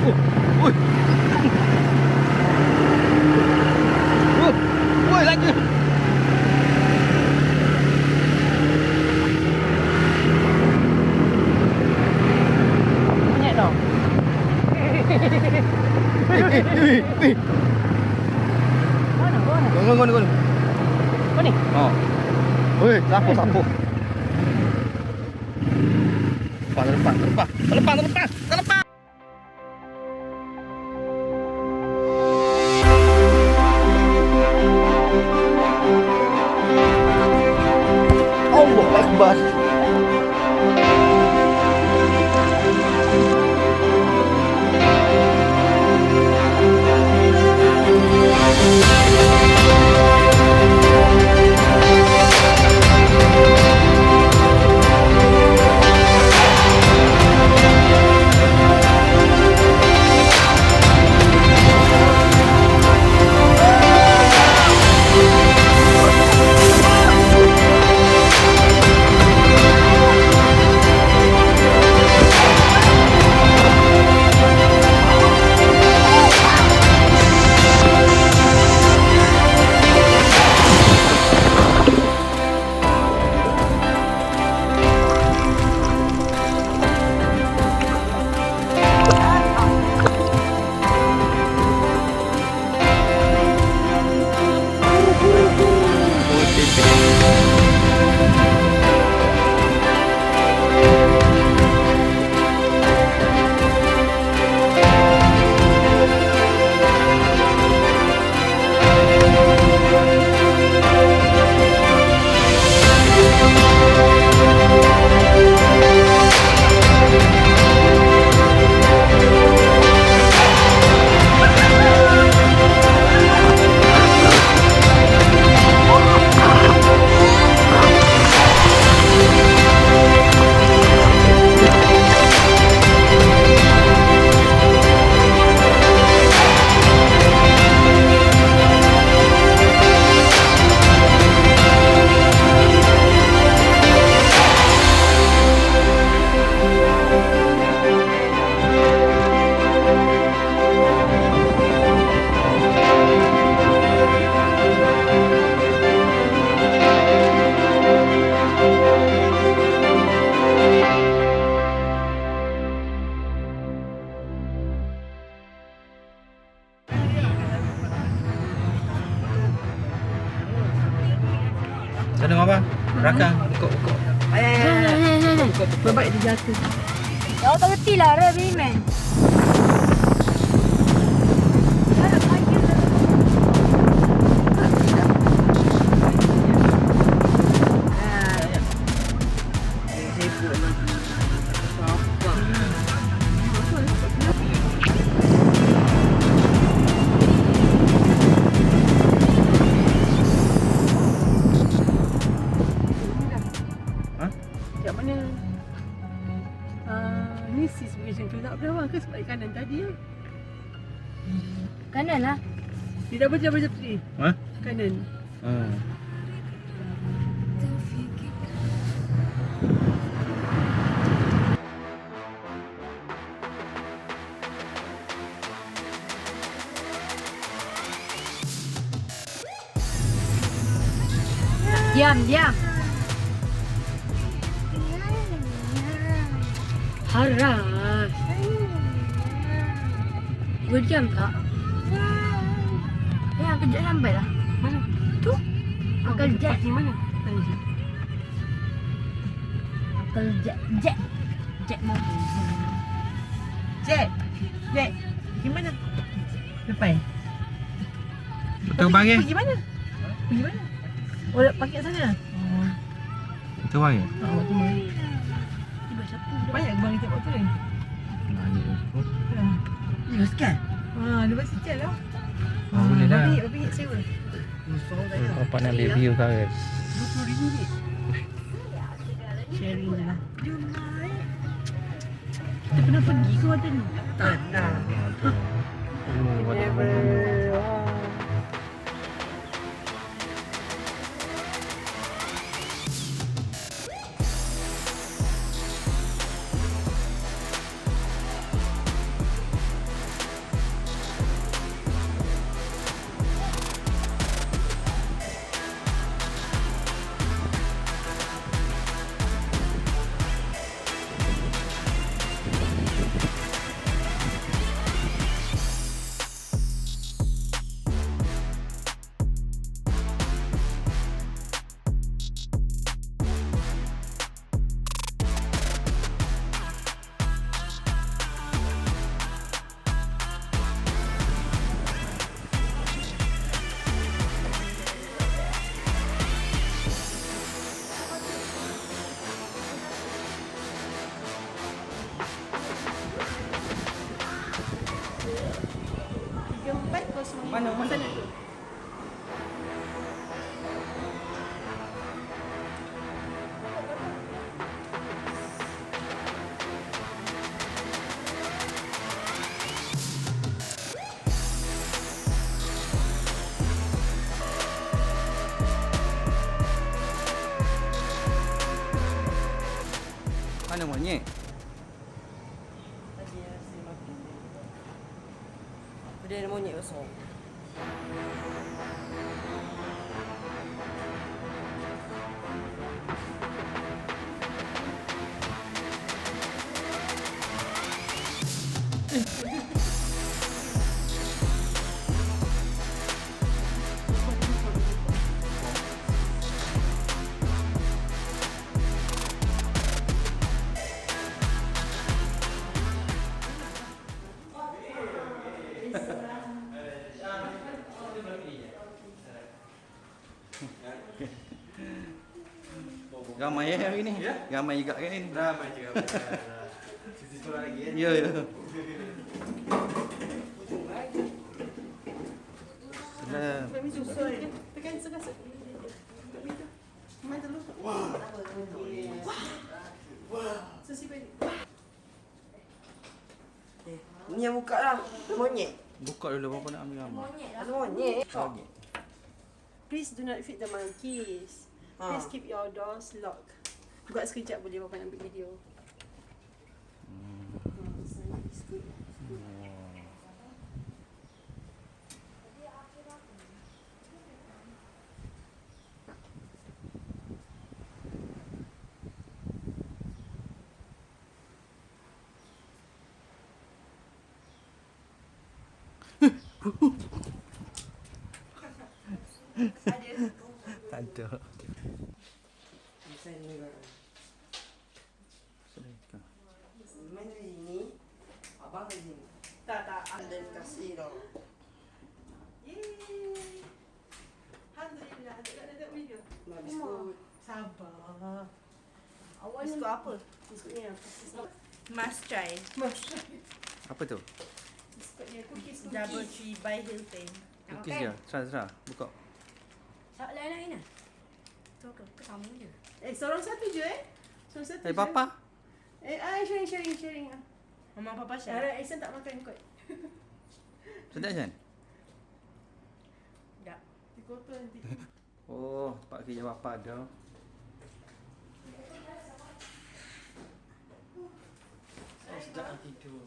Ui. Ui, laju. Banyak tau. Mana? Gon. Apa ni? Oh. Oi, sapu. Terlepas. Allahu Akbar. Sana apa? Rakang. Kok. Baik dia jatuh. Kau tak reti lah, Rabi man. Ni sis macam tu tak berapa ke sebab kanan tadi lah. Kanan lah. Dia dah baca tadi. Ha? Kanan. Diam. Haras. Boleh diam tak? Ya, kejap sampai lah. Mana? Tu. Akal jet. Di mana? Akal jet. Jet mobil. Jack. Gimana? Lepas. Betul bang ya? Pergi mana? Oh, nak parking sana? Betul bang ya? Waktu mana? Banyak bang kita waktu ni. Ya, sekian. Dia pasti sekian lah. Boleh dah. Babi sewa. Kau nak review kau ke? RM20. Sharing je lah. Kita pernah pergi ke hotel ni? Tak nak. Never. Mana? Sana tu. Mana monyet? Tadi saya makan dia. Dia ada monyet besar. Ramai hari ni. Ya? Ramai juga kan ni. Ramai juga. Sisi sekolah lagi ya. Ya, ya. Salam. Kami susul. Tekan sekasut. Main dulu. Wah. Susi balik. Ni yang buka lah. Ada monyet. Buka dulu apa nak ambil gambar. Ada monyet. Lagi. Please do not feed the monkeys. Please keep your doors locked. Buat sekejap boleh Bapa nak ambil video. Tak ada. Design ni kan. Sedekah. Main dari sini. Abang dari sini. Tak. Ada kasih tau. Yeay. Alhamdulillah. Ada video. Nak biskut. Sabar. Awak Biskut apa? Biskut ni apa? Must try. Apa tu? Biskut ni cookies. Double Tree by Hilton. Cookies dia. Serah. Buka. Tak lain-lain lah. Tu ke sama je. Seorang satu je Seorang satu je. Papa. Sharing. Mama Papa share. Aisan tak makan kot. Sedap kan? Tak. Dikotor nanti. Oh, pak kerja papa ada. Sedap nak tidur.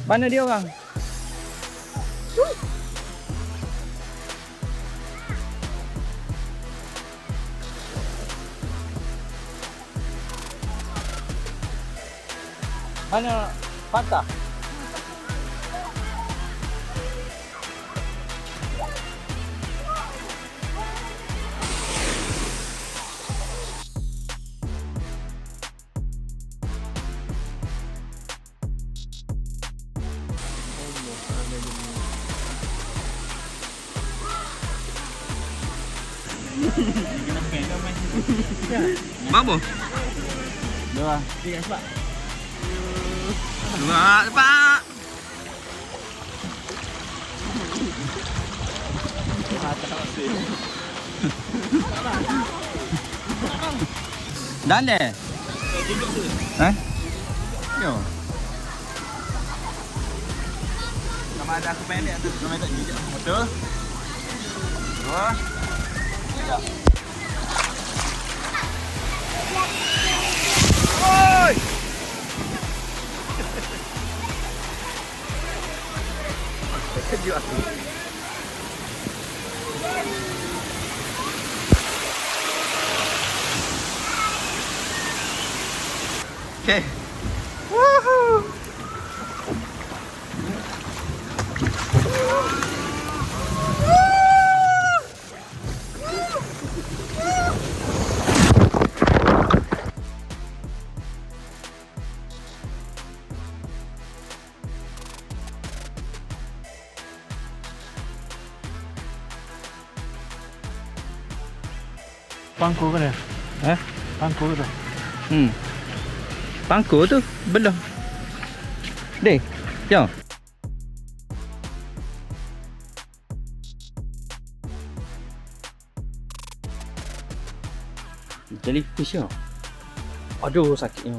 Mana dia orang? Mana patah? Babu. Dua. Tiga sebab. Dua sebab. Dan deh. Yo. Sama ada aku pendek tu. Sama tak jijak motor. Dua. Tiga. Oi! Kejut aku. Okay. Woohoo! Pangku ke dia? Eh? Pangku tu. Pangku tu belah. Dek. Jom. Jellyfish ah. Aduh sakitnya.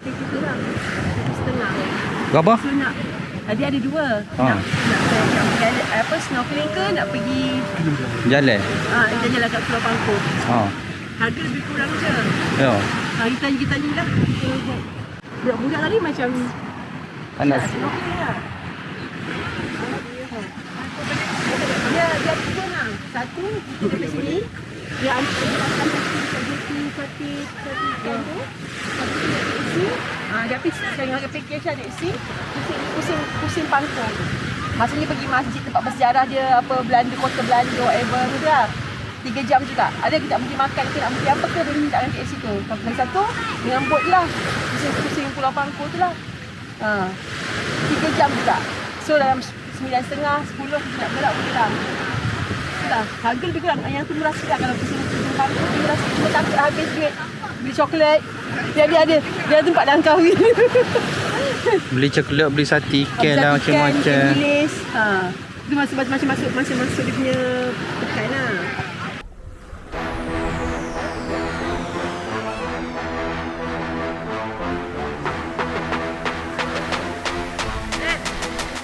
Kita lah. Setengah. Berapa? So nak ada dua. Ha. Nak pergi apa snorkeling ke nak pergi Jalan. jalan kat Pulau Pangkor. Ha. Harga lebih kurang je. Ya. Kita tanya lah. Budak-budak tadi macam Anak snorkeling lah. Dia dua lah. Satu kita dari sini. Dia akan satu ikan tu. Dia pergi dengan application dekat sini. Pusing Pangkor tu. Maksudnya pergi masjid tempat bersejarah dia apa Belanda, kota Belanda whatever tu lah. 3 jam juga. Ada kita pergi makan ke nak pergi apa ke boleh minta nanti kat situ. Lagi satu dengan bot lah. Pusing Pulau Pangkor tu lah. 3 jam juga. So dalam 9.30, 10 nak berak boleh lah. Itulah. Harga lebih kurang. Yang tu murah sikit kalau pusing Pangkor tu murah sikit. Cuma takut habis duit. Beli coklat. Dia tempat dah kahwin. beli coklat, beli sate ikan lah macam-macam. Bilis. Itu masuk dia punya pekan lah.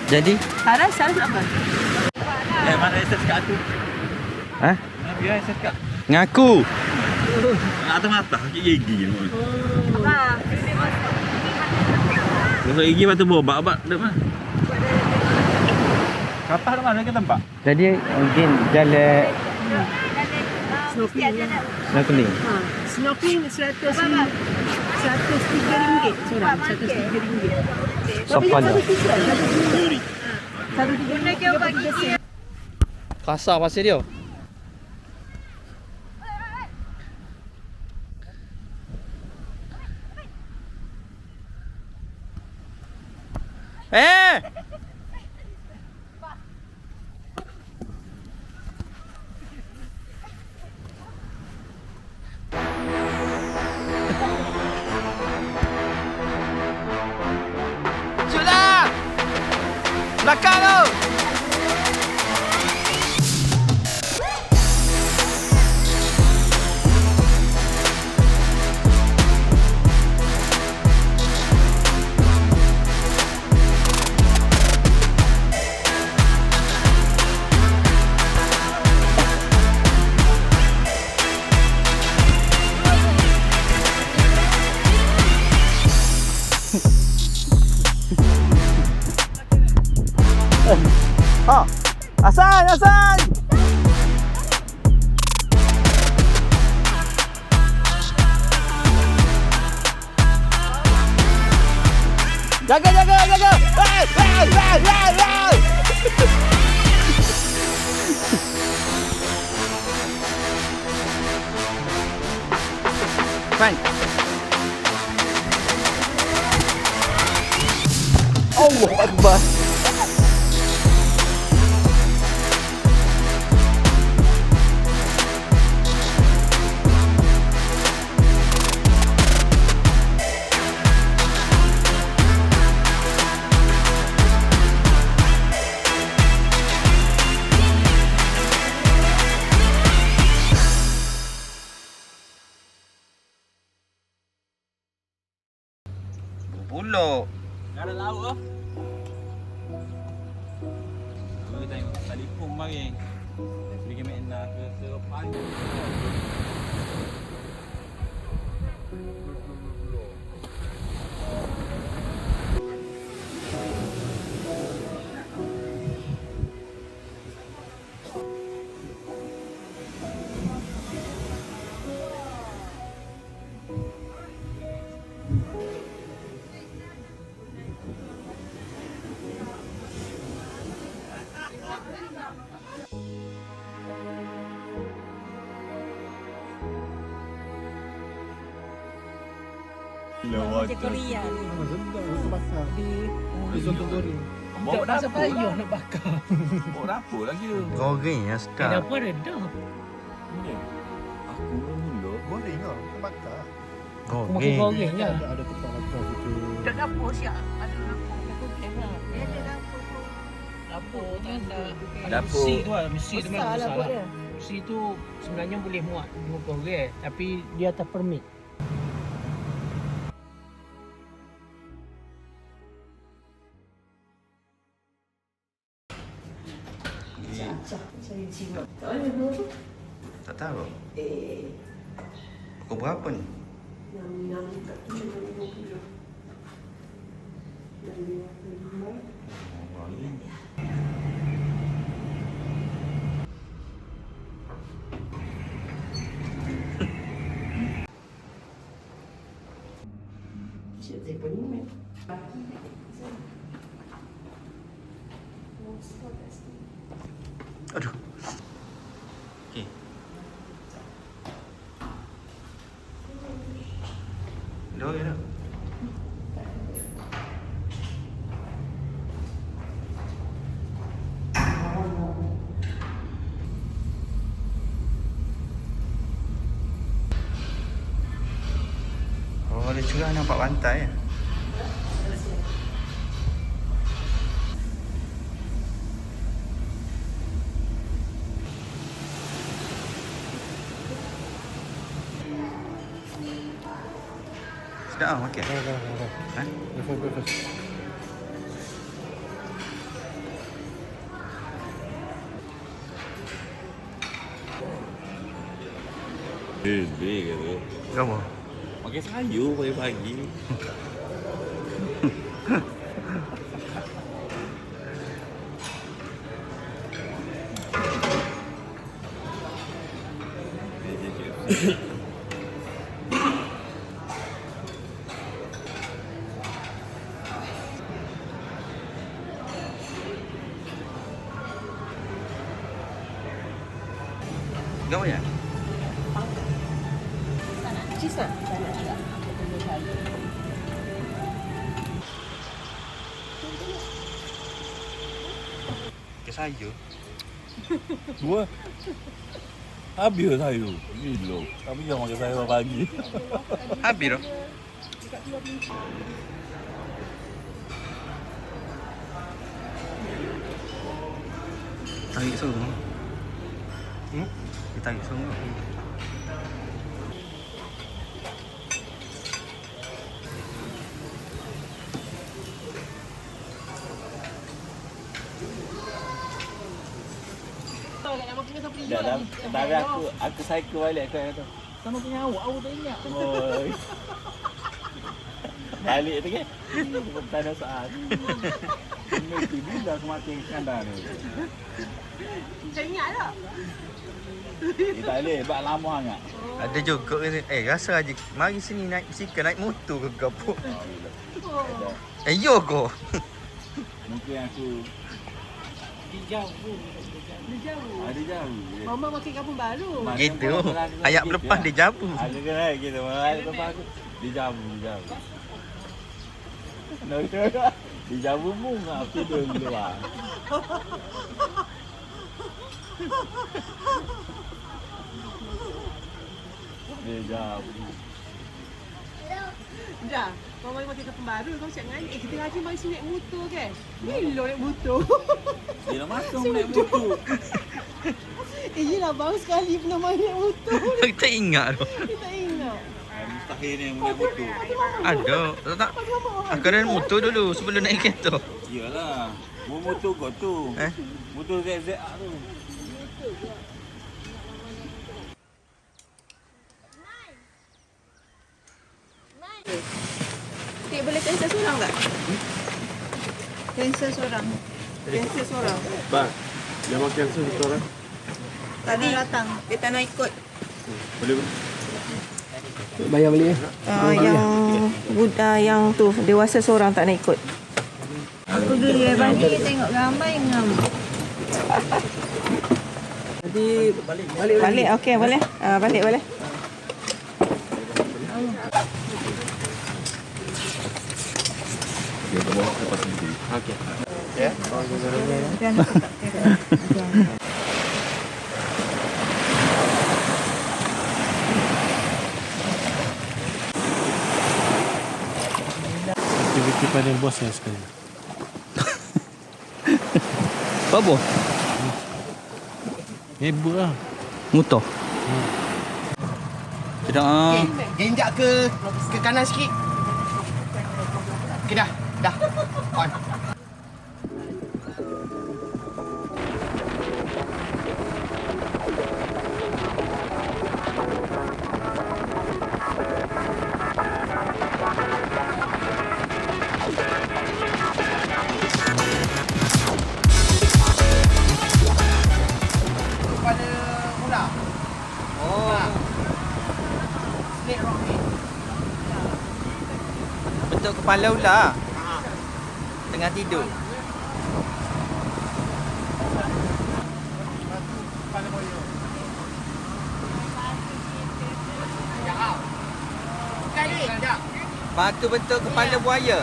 Jadi? Saras nak apa? Mana SS kat tu? Ha? Mana biar SS kat? Ngaku. Atas mata gigi ni. Apa? Masuk gigi batu bobak dak mah. Kapal mana ke tempat? Jadi mungkin jalan Snorkeling. snorkeling. Snorkeling RM103 seorang. RM103. Sopan dah. RM103. Kasar pasir dia. Sudah! Belakang tu! Hasan! Jaga! Fine. Allahu Akbar. Pulau. Ada laut ah. Kita tengok telefon mari. Pergi main nak ke sepan. Macam Korea ni. Bawa Pasal dapur. payah nak bakar. Bawa dapur lagi tu. Goreng yang sedap. Kenapa redah? Ni. Aku mula. Goreng lah, bukan bakar. Goreng. goreng je. Ada tempat bakar situ. Tak dapur siap. Ada dapur. Dia ada dapur tu. Dapur tak ada. Dapur. Besi tu lah, besi tu memang Besar besar dapur lah. dia. Besi tu sebenarnya boleh muat 2 orang, tapi dia atas permit. Saya jiwa. Tak tahu. Pukul berapa ni? 6 tak 7.50. Aduh. Okey. Dah okey dah. Oh, dia cerah nampak pantai ya. Sedap ah makan. Ha? Breakfast. Lebih kata. Apa? Makan sayur pagi-pagi. Kau ya? Cheese tak? Tak nak juga. Aku tunggu saya. Ke sayur. Dua. Habis sayur. Gila. Tapi jangan makan sayur pagi. Habis dah. Tarik semua. Kita tarik semua. Dari aku cycle balik aku kata. Sama punya awak tak ingat. Oi. Balik tu kan. Tak ada soal. Mesti bila aku mati kandang ni. Saya ingat tak? Dia tak boleh, sebab lama sangat. Ada juga rasa aja mari sini naik basikal naik motor ke gapo. Yo ko. Mungkin aku Jauh. ada jauh. Mama makin kampung baru. Gitu. Ayat lepas dia jabu. Ada kena gitu. Ayat lepas aku dia jabu. Dia jabu bunga aku dulu lah. Dia jabu. Dah. Mama makin kampung baru. Kau cakap dengan kita ngaji mari sini naik motor kan? Gila naik motor. Dia dah masuk naik motor. Yelah baru sekali pernah main naik motor. Kita ingat tu. Kita ingat. Mustahil ni naik motor. Ada. Tak. Aku ada motor dulu sebelum naik kereta. Iyalah. Motor kau tu. Motor ZZA tu. Cik boleh cancel seorang tak? Cancel seorang. Cancel seorang. Bang, yang mau cancel satu orang. Tadi datang. Dia tak nak ikut. Boleh. Bayar balik Yang tu dewasa seorang tak nak ikut. Aku geli balik tengok ramai ngam. Nanti balik Balik okey boleh. Balik boleh. Okey. Aktiviti paling bos saya sekali. Apa bos? Heboh lah. Motor. Sedang Genjak ke kanan sikit. Okey dah. On. Pada mula. Oh. Slate rock ni. Bentuk kepala ular. Tengah tidur. Kepala boyo. Jangan. Kali. Sekejap. Batu bentuk kepala buaya.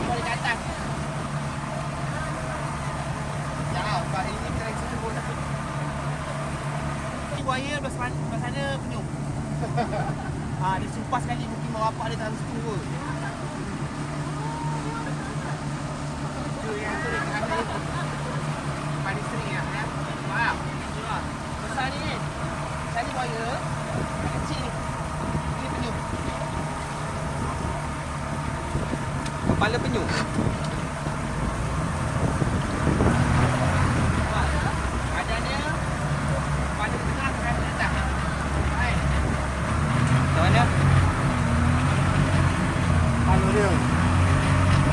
Boleh ke atas. Jangan. Sebab ini kita lagi sebut satu. Ini buaya belah sana penyum. Dia sumpah sekali mungkin bawa bapak dia dalam situ kot. Itu yang tu dia kena itu. Pada isteri ya. Faham? Besar ni kan. Tadi buaya. Kecil ni. Ini penyum. Kepala penyu. Badannya pada tengah ke atas. Hai. Macam mana? Halo dia.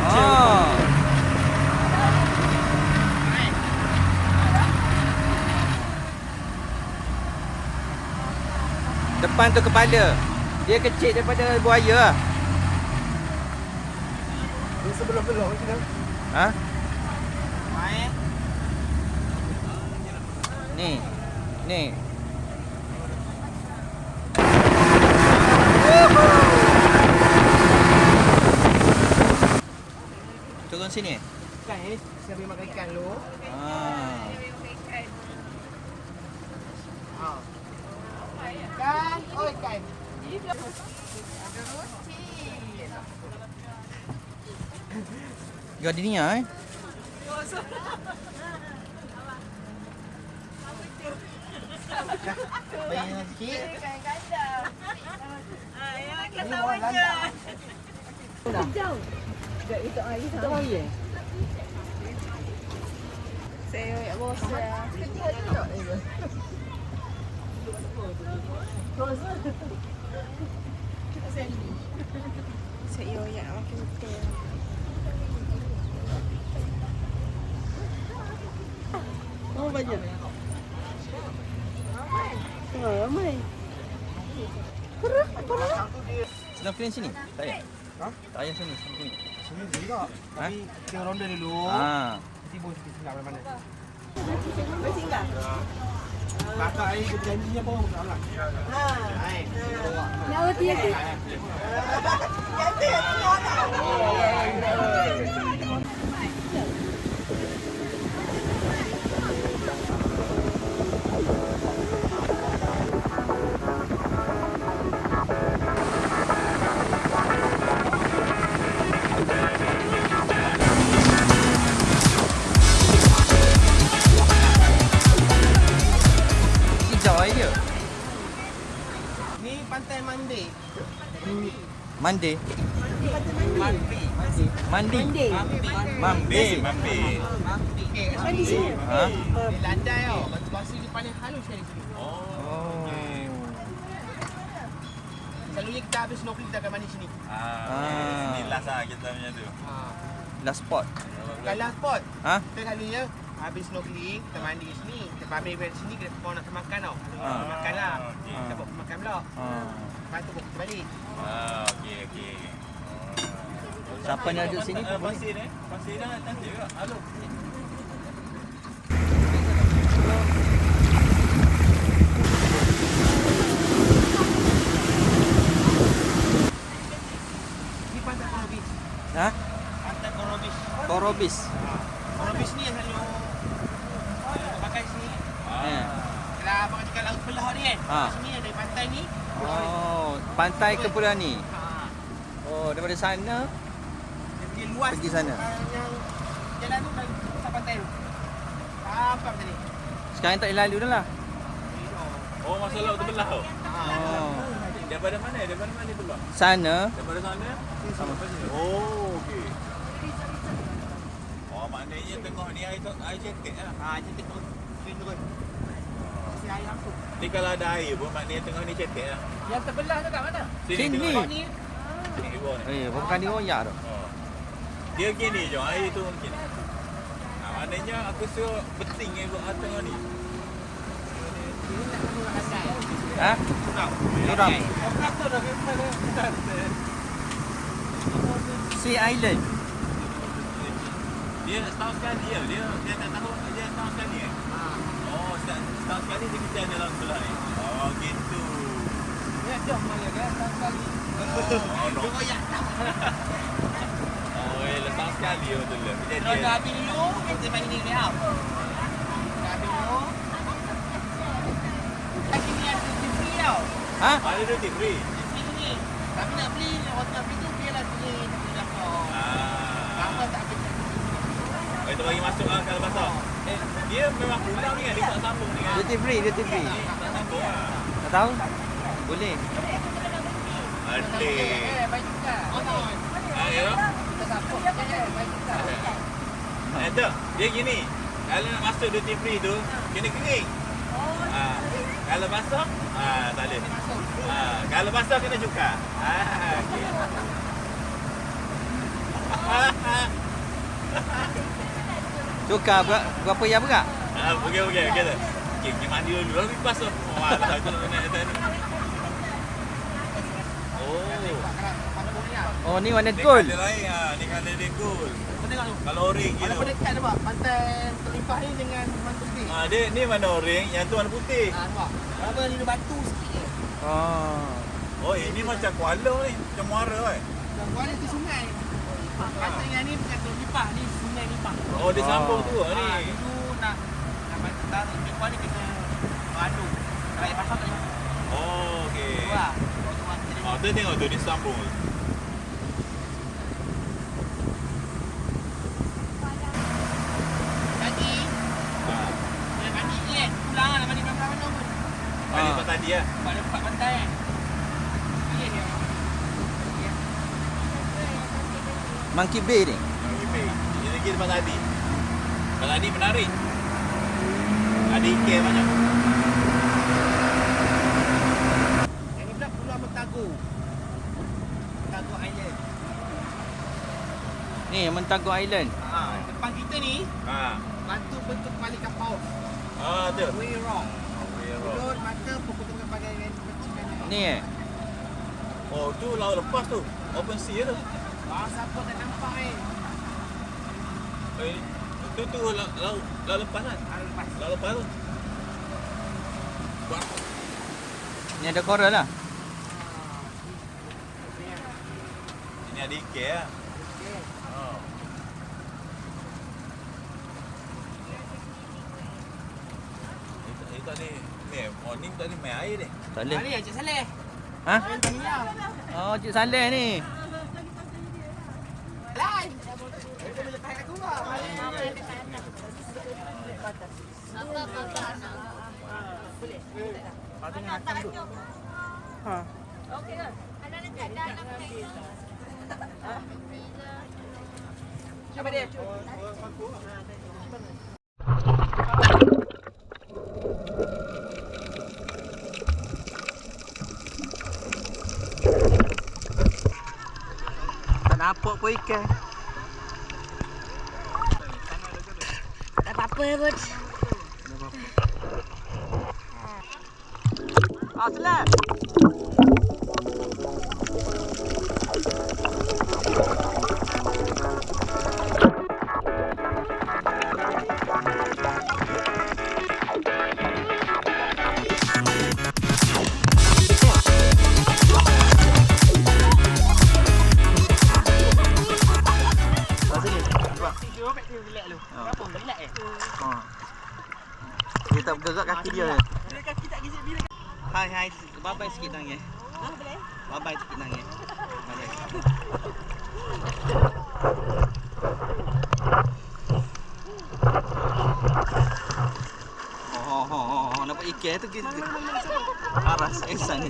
Oh. Depan tu kepala. Dia kecil daripada buaya lah. Dia sebelah-belah macam mana? Ha? Hai. Ni. Turun sini. Ikan ni. Saya beri makan ikan dulu. Ah. Ikan. Oh ikan. Gardenia Bayar sikit. Saya ya bos ya. Saya ya makin betul. Oh banyak. Ramai. Sedang film sini? Tak payah? Ha? Tak payah sini. Sini. Sini juga. Tapi kita ronda dulu. Ah. Nanti bos kita singgah mana-mana. Bersinggah. Kakak air dia janjinya bawa tak lah. Hai. Nak roti lagi? Hijau air dia. Ni pantai Mandi. Mandi. Mandi. Mandi. Mandi. Mambi. Mandi sini. Ha? Di landai tau. Batu basi dia paling halus sekali sini. Oh. Selalunya kita habis snorkeling kita akan mandi sini. Ini last lah kita punya tu. Last spot. Kalau spot, Ha? kita selalunya habis snorkeling, kita mandi sini. Kita ambil kat sini, kita kau nak makan tau. Makan lah. Kita buat makan pula. Lepas tu kita balik. Okey. Siapa yang ada sini pun boleh. Pasir ni. Pasir dah cantik juga. Halo. Ni pantai Korobis. Ha? Pantai Korobis. Korobis. Korobis ni yang selalu pakai sini. Kalau abang cakap laut belah ni kan. Sini ada pantai ni. Oh, pantai Kepulauan ni. Ha. Oh, daripada sana Dia punya luas pergi tu, sana. yang jalan tu dari pusat pantai tu. Sampai macam ni. Sekarang tak boleh lalu dah lah. Oh, masa laut tu belah tu. Oh. Daripada mana? Daripada mana belah? Sana. Daripada sana? Oh, okey. Oh, maknanya tengok ni air cantik lah. Cantik tu. Sini turun. Kasi air langsung. Ni kalau ada air pun maknanya tengok ni cantik lah. Yang terbelah tu kat mana? Sini. tengok Ni. Sini ke bawah ni. Bukan di royak tu. Oh. Dia gini je, air tu mungkin. Maknanya aku suruh beting yang buat tengok ni. Ha? Jurang. Sea Island. Dia setahun sekali ya. Dia tak tahu dia setahun sekali eh. Oh, setahun sekali dia kerja dalam belah ni. Oh, gitu. Ya, jom mana kan? Sekali. Oh, no. Koyak. Oh, setahun sekali betul lah. Kalau dah habis dulu, kita main ni dia. Dah habis dulu. Lagi ni ada TV tau. Ha? Ada duty free. TV ni. Tapi nak beli, hotel itu biarlah beli laptop. Apa tak habis. Oh, itu bagi masuk lah kalau basah. Dia memang pulang ni kan, dia tak sambung ni kan. Duty free. Tak sambung lah. Tak tahu? Boleh. Adik. Baik juga. Ya? Kita support. Baik juga. Ada. Dia gini. Kalau nak masuk duty free tu, kena kering. Kalau basah, tak boleh. Kalau basah kena cuka. Okey. Cuka berapa yang berat? Okey. Okey, pergi mandi dulu. Lalu basah. Wah, tak aku nak kena. Oh, ni warna Ni gold. ada lain ni kalau dia gold. Kau tengok tu. Kalau orange gitu. Walaupun dekat nampak pantai terlimpah ni dengan mantu putih. Dia ni warna orange, yang tu warna putih. Nampak. Apa ni ada batu sikit je. Oh. Oh, ini macam Kuala ni, macam muara kan. Dan kuala tu sungai. Pantai yang ni bukan terlimpah, ni sungai limpah. Oh, dia sambung tu ni. Dulu nak taruh ni kuala kena adu. Kalau air pasang tak boleh. Oh, okey. Tu lah. Tu tengok tu dia sambung. Jadi, dia mandi ni kan. Pulang lah nak mandi mana-mana pun. Mandi tempat tadi lah. Pada tempat pantai kan. Ni dia. Monkey Bay ni. Dia lagi tempat tadi. Tempat tadi menarik. Ada ikan banyak. Yang ni pula Pulau Mentago. Mentago Island. Ni Mentago Island. Depan kita ni, batu bentuk kepala kapau. Tu. Way wrong. Mulut, mata, pokok dengan bagai percikan. Ni Oh, tu laut lepas tu. Open sea tu. Siapa tak nampak Tu laut lepas kan? Laut lepas tu. Ni ada coral lah. Ini ada ikan lah. Tak ni. Morning tak ni main air ni. Tak boleh. Ali, Encik Saleh. Ha? Main dunia. Oh, Cik Saleh ni. Lai. Dia boleh tahan aku tak? Boleh. Patutnya akan tu. Okey ke? Cuba dia. apa ikan. Tak apa-apa pun. Ah, selat. Dia tak bergerak kaki dia. Kaki tak gesek bila. Hai hai, babai sikit tangan. Ha, boleh? Babai sikit tangan. Babai. Oh, nampak ikan tu kita. Aras, esan.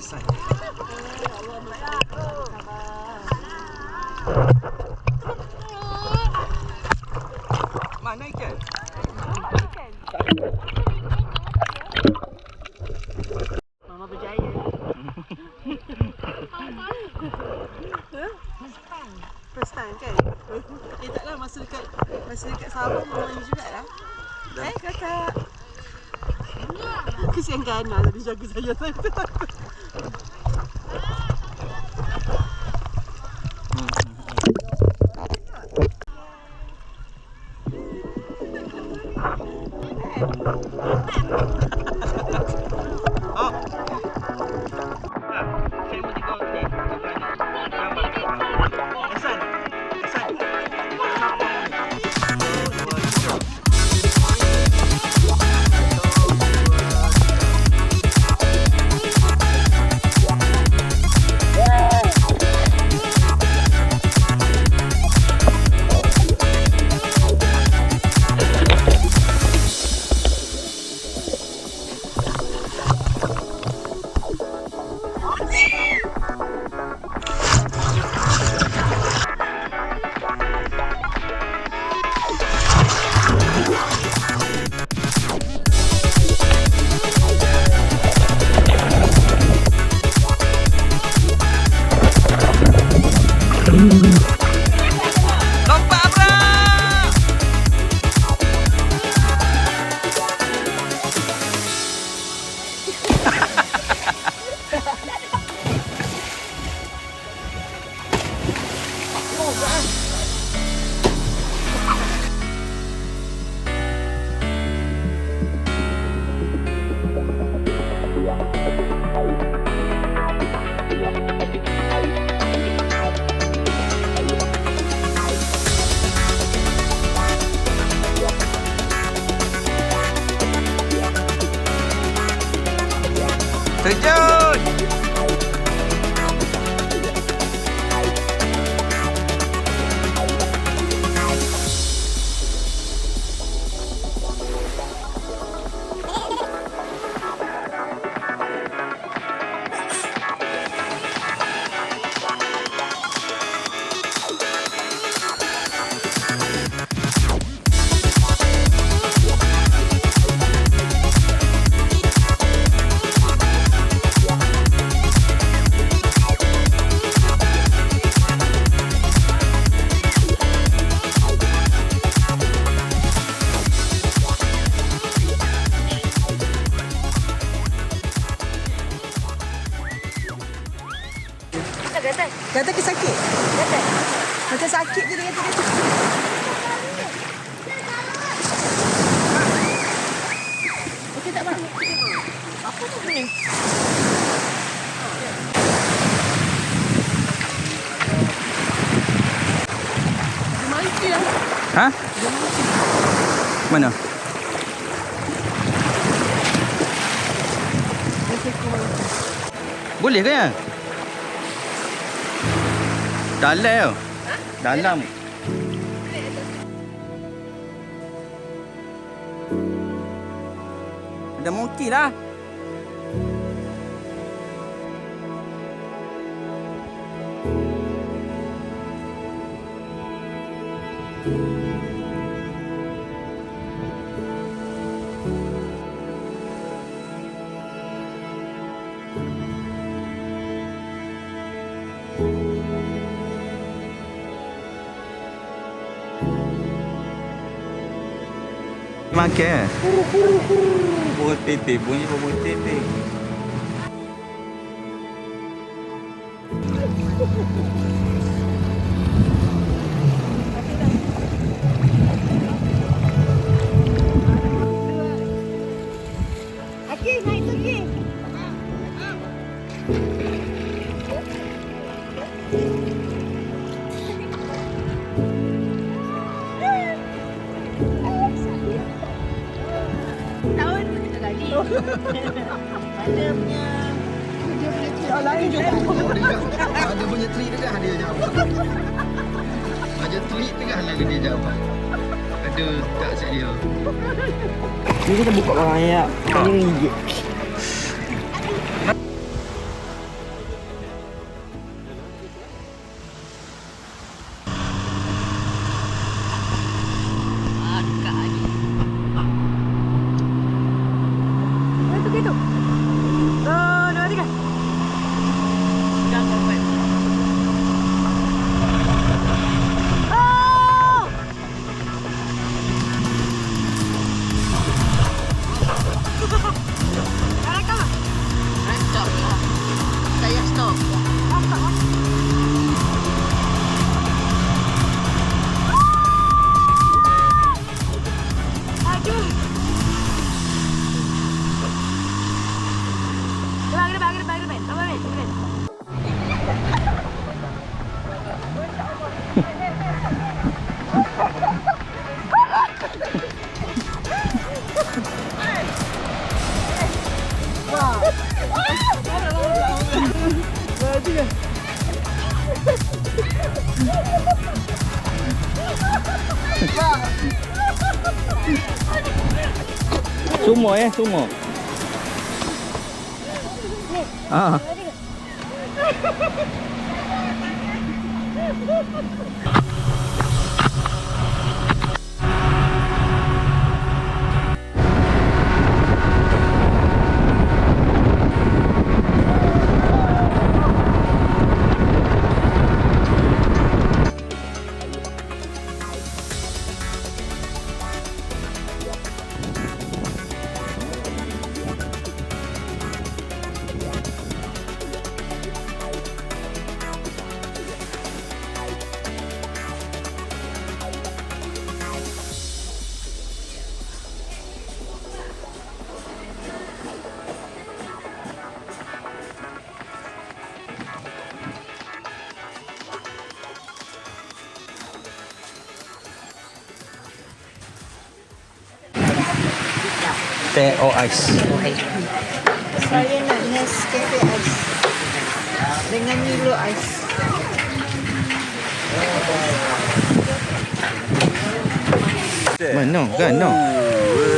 Mana ikan? Mama berjaya. First time kan? Taklah masa dekat Sabah mama ni jugalah. Kakak. Kesian Gana tadi jaga saya takut. Terjun! Kata ke sakit? Macam sakit je dia kata. Okey tak bang? Apa tu ni? Dia mati lah. Ha? Mana? Boleh ke ya? Dalam tau. Dalam. Ada monkey lah. Makan. Burung tete, bunyi burung tete. Okey, naik tu okey. Tahun kita lagi. Ada punya lain juga. Ada punya tree tengah dia jawab. Ada tweet tengah lah dia jawab. Aduh, tak siap dia. Ni kita buka barang ya. Ini gigit. Semua ya, semua. Ah. Teh or ice. Saya nak Nescafe Ice dengan Milo Ice. Mana kan no.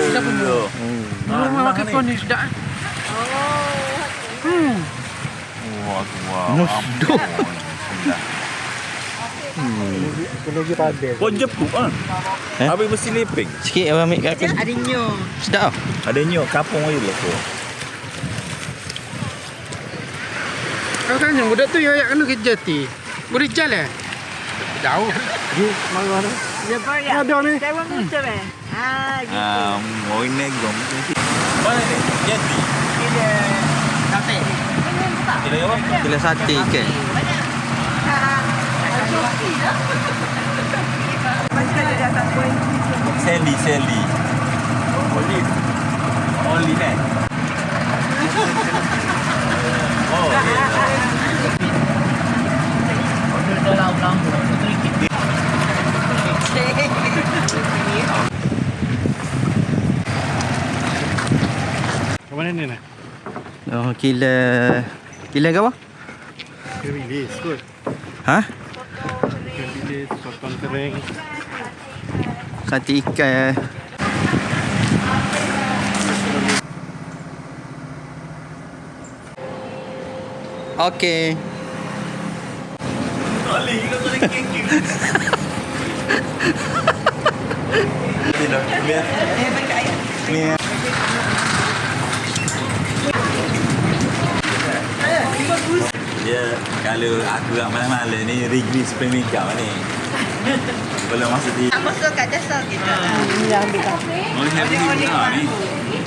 Siapa ni? Rumah makan kau ni sudah. No sedap. Lagi padat. Kau jepuk kan? Eh? Habis mesti leping. Sikit abang ambil kat aku. Ada nyok. Sedap. Ada nyok kapung aja lah tu. Kau tanya budak tu yang kena kerja ti. Boleh jalan. Jauh. Mana? Dia boleh. Ada ni. Saya orang muda eh. Gitu. Mau ini gom. Mana ni? Jati. Dia sate. Kira apa? Kila sate ikan. Macam ada atas poin. Sally. Olive. Olive kan? Oh, Mana ni nak? Oh, kila ke apa? Kerilis kot. Ha? Kerilis, sotong kering. Sate ikan. Okey. Oli, kita boleh kengking. Ni. Ya, kalau aku kat mana-mana ni Wrigley Spring Makeup ni. Belum masa di. Tak masuk kat jasa kita. Ni dah ambil kan. Oleh ni benar ni.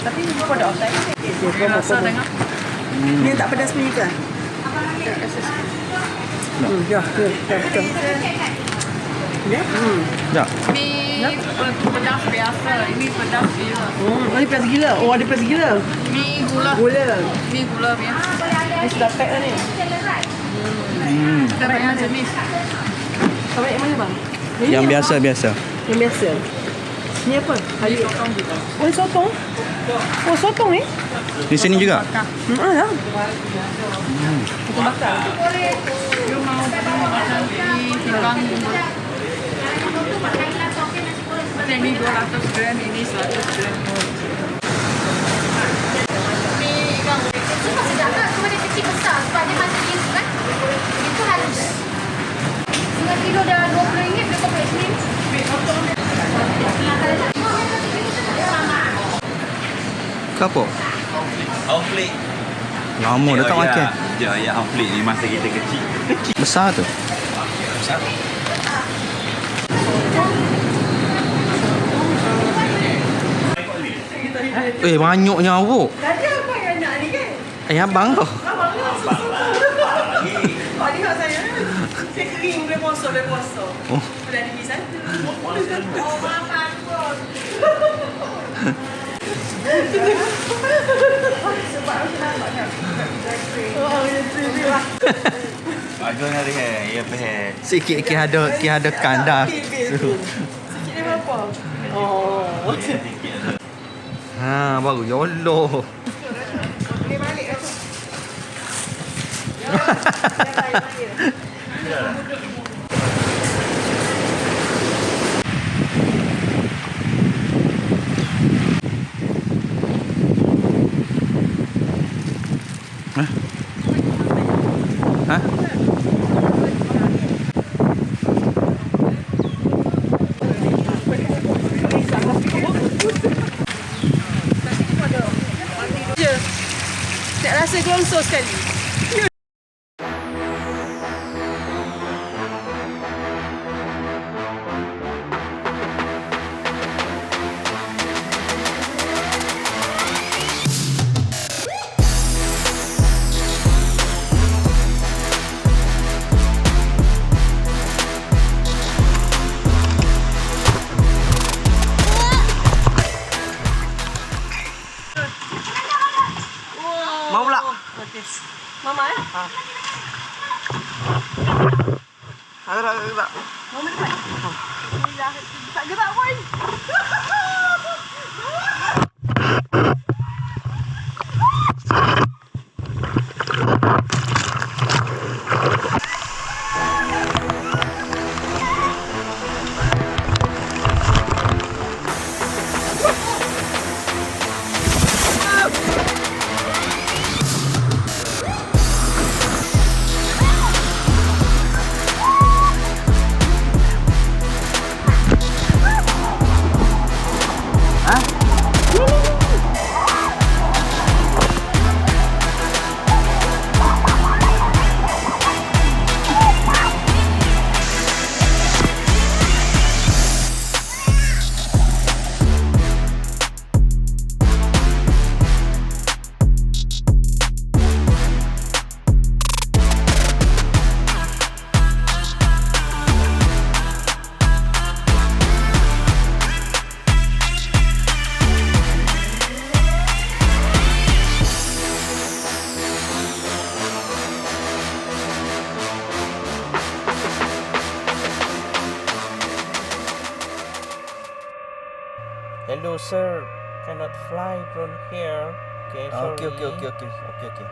Tapi ni pun ada outside. Rasa tengok. Ni tak pedas punya ke? Ya, betul. Ya. Mi pedas biasa. Ini pedas gila. Ada pedas gila. Oh, ada pedas gila. Mi gula. Mi gula biasa. Ni sudah pack dah ni. Ada banyak jenis. Kau yang mana bang? Yang biasa-biasa. Yang biasa. Ni apa? Ini sotong juga. Oh, ni sotong. Oh, sotong ni? Di sini juga. Lah. Kita bakar. You mau macam ikan bumbu. Macam ni 200 gram, ini 100 gram. Ni ikan Sebab sedangkan cuma dia kecil besar sebab dia macam ni kan. Itu halus. Dengan kilo dah RM20 dia kau boleh slim. Ke apa? Outflake. Lama dah tak makan. Ya, outflake ni masa kita kecil. Besar tu. Banyaknya awak. Tadi apa yang nak ni kan? Abang tu. Pak lihat saya. Saya kering boleh puasa. Oh. Boleh ada pergi satu. Oh, makan pun. Sebab aku nampak kan. Oh, ya tu lah. Bagus hari ni. Ya peh. Sikit ada kanda. Sikit dia berapa? Oh. Ha, baru YOLO. Boleh balik dah tu. Ha? Je. Tak rasa gelonsor sekali. Mau pula? Mama Ada tak? Mama dekat. Ni dah tak gerak pun. Hello sir, cannot fly from here. Okay, sorry. Okay.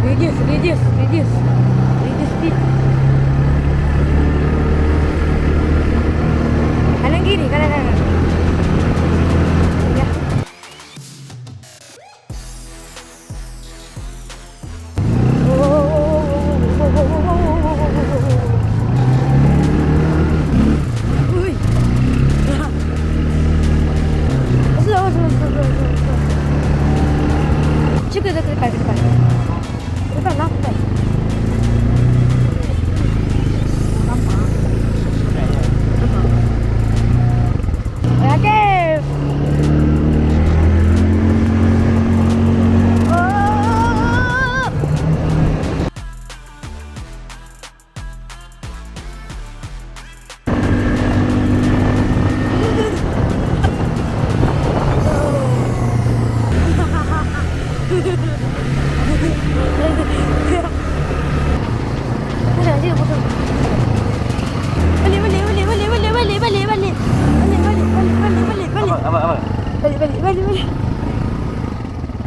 Reduce speed. Kanan kiri, kanan. Ya. Ui. Slow. Cukup dekat. Depan lah.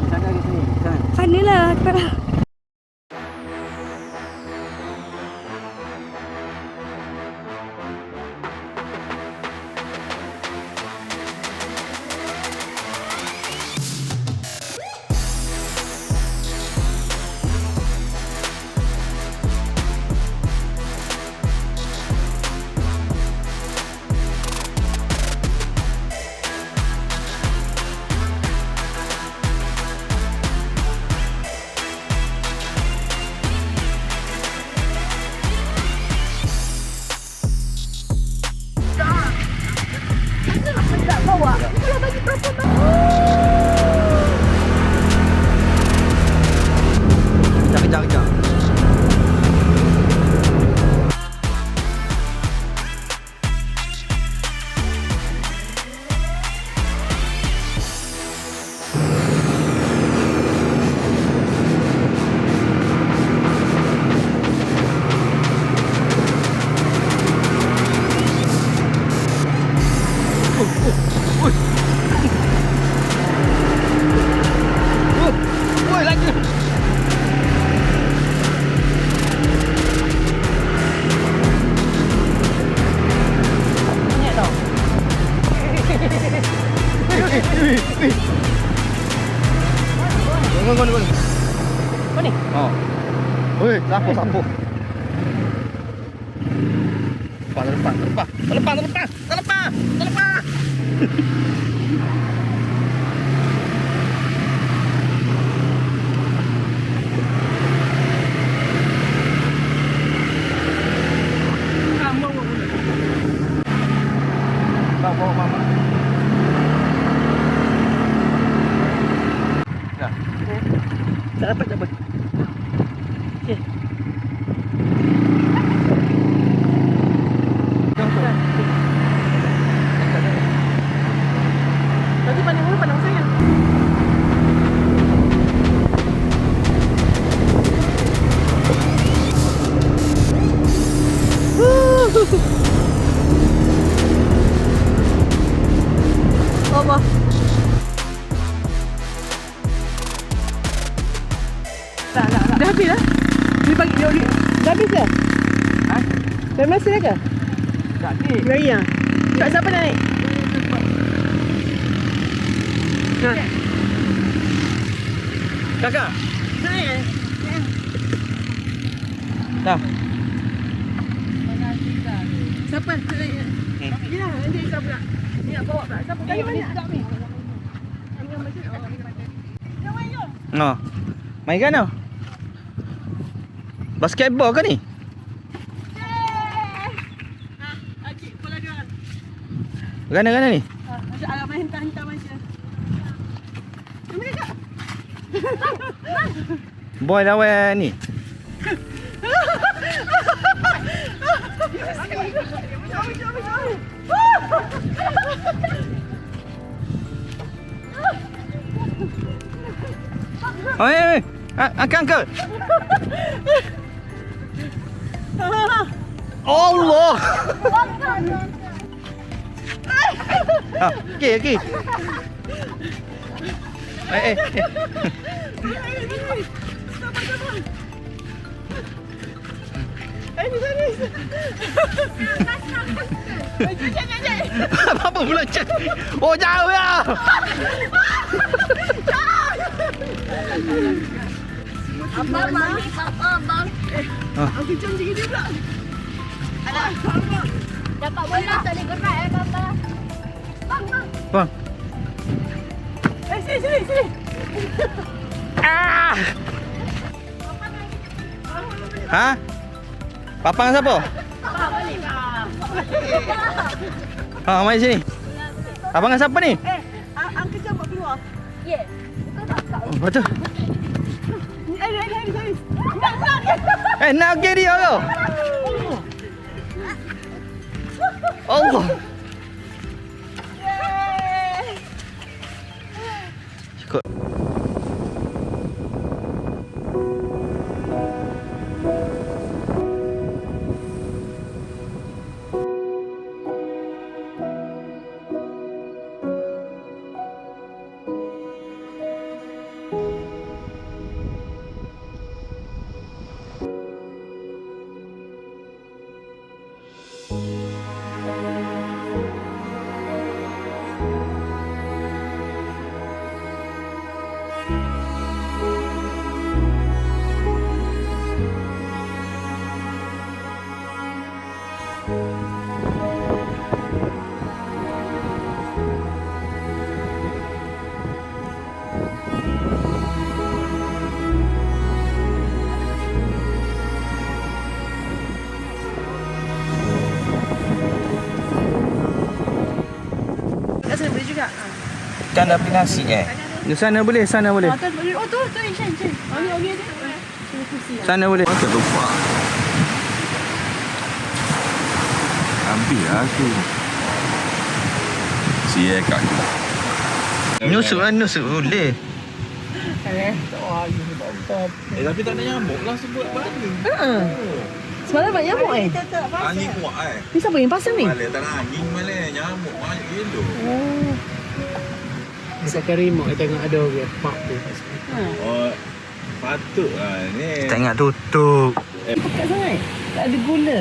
Sana ke sini? Sana. Sana lah. Kejap. Oi, lagi. Banyak tau. Gol. Apa ni? Oh. Oi, sapu. Terlepas. Bawa mama. Dah. Tak dapat. Okey. Tadi pandang dulu, pandang saya. Apa? Tak. Dah habis lah. Dia bagi dia. Dah habis dah? Ha? Dah masih dah ke? Tak ni. Raya. Tak siapa nak naik? Ha. Kakak. Naik. Dah. Siapa nak naik? Ya, nanti siapa nak? Ni nak bawa pula. Siapa? Kayu mana? Oh. Main kan tau? Basketball ke ni? Acik, bola dia. Gana ni? Macam alam main hantar macam. Boy lawan ni. Oi. Angkat. Allah. Okey. Eh. Apa pula cak? Oh jauh ya. Abang. Aku jam tinggi dia pula. Dapat bola tak boleh gerak Baba. Bang. Sini. Ah. Ha? Papa dengan siapa? Ha, mari sini. Abang dengan siapa ni? Angkat jam buat keluar. Ya. Bukan kakak. Oh, betul. Nak. Nak ke dia kau? Allah. Cukup. Ikan api nasi Di sana boleh, sana boleh. Oh tu Shan. Okey dia. Sana boleh. Tak lupa. Ambil lah tu. Siap kat aku. Nusuk boleh. Tapi tak ada nyamuk lah sebut balik. Semalam banyak nyamuk Angin kuat Ni siapa yang pasang ni? Malah tak nak angin malah. Nyamuk banyak gila. Dekat Karimok saya tengok ada orang pak tu. Oh, patut lah ni. Tak ingat tutup. Pekat sangat. Tak ada gula.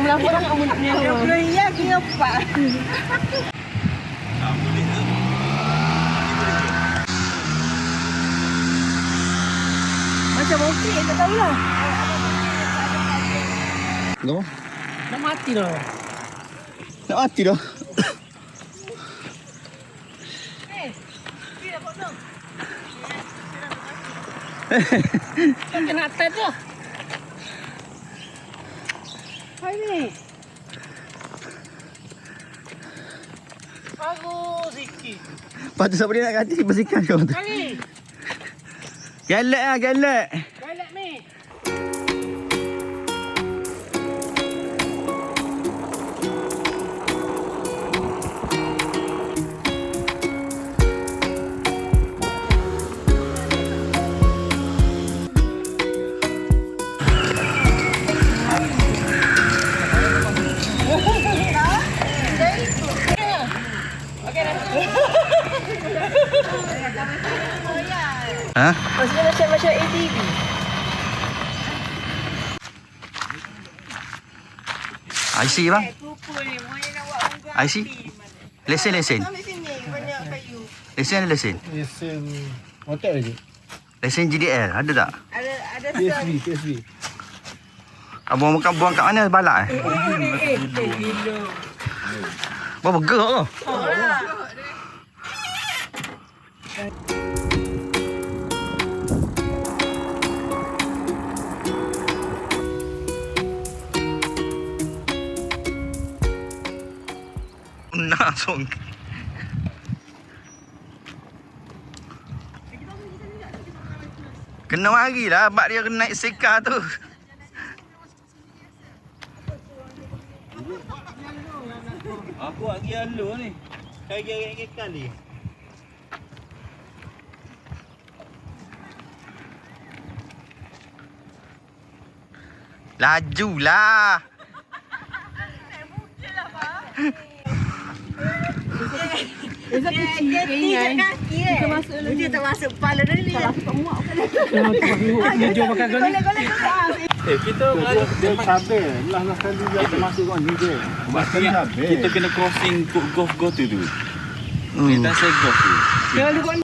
Melapor orang kamu nak nyawa. Ya, kira pak. Macam okey, tak tahulah. No? Nak mati dah. Nak mati dah. Kena atas tu. Hai ni. Bagus sikit. Lepas tu siapa dia nak ganti bersihkan kau tu. Kali. Galak lah, galak. Galak ni. Ha? Maksudnya macam ATV. IC bang? IC? Lesen. Lesen ada lesen? Lesen motor je. Lesen GDL ada tak? Ada PSV. Abang buang kat mana balak Berapa gerak tu? Langsung. Kena mari lah abang dia naik seka tu. Aku lagi halu ni. Kaya kali. Lajulah. Ezak kecil ringan. Kita masuk dulu. Dia tak masuk kepala dia ni. Tak masuk muak. Dia jual makan kau ni. Kita Dia cabai. Lah kali dia termasuk kau ni je. kita kena crossing golf tu. Kita say golf tu. Kalau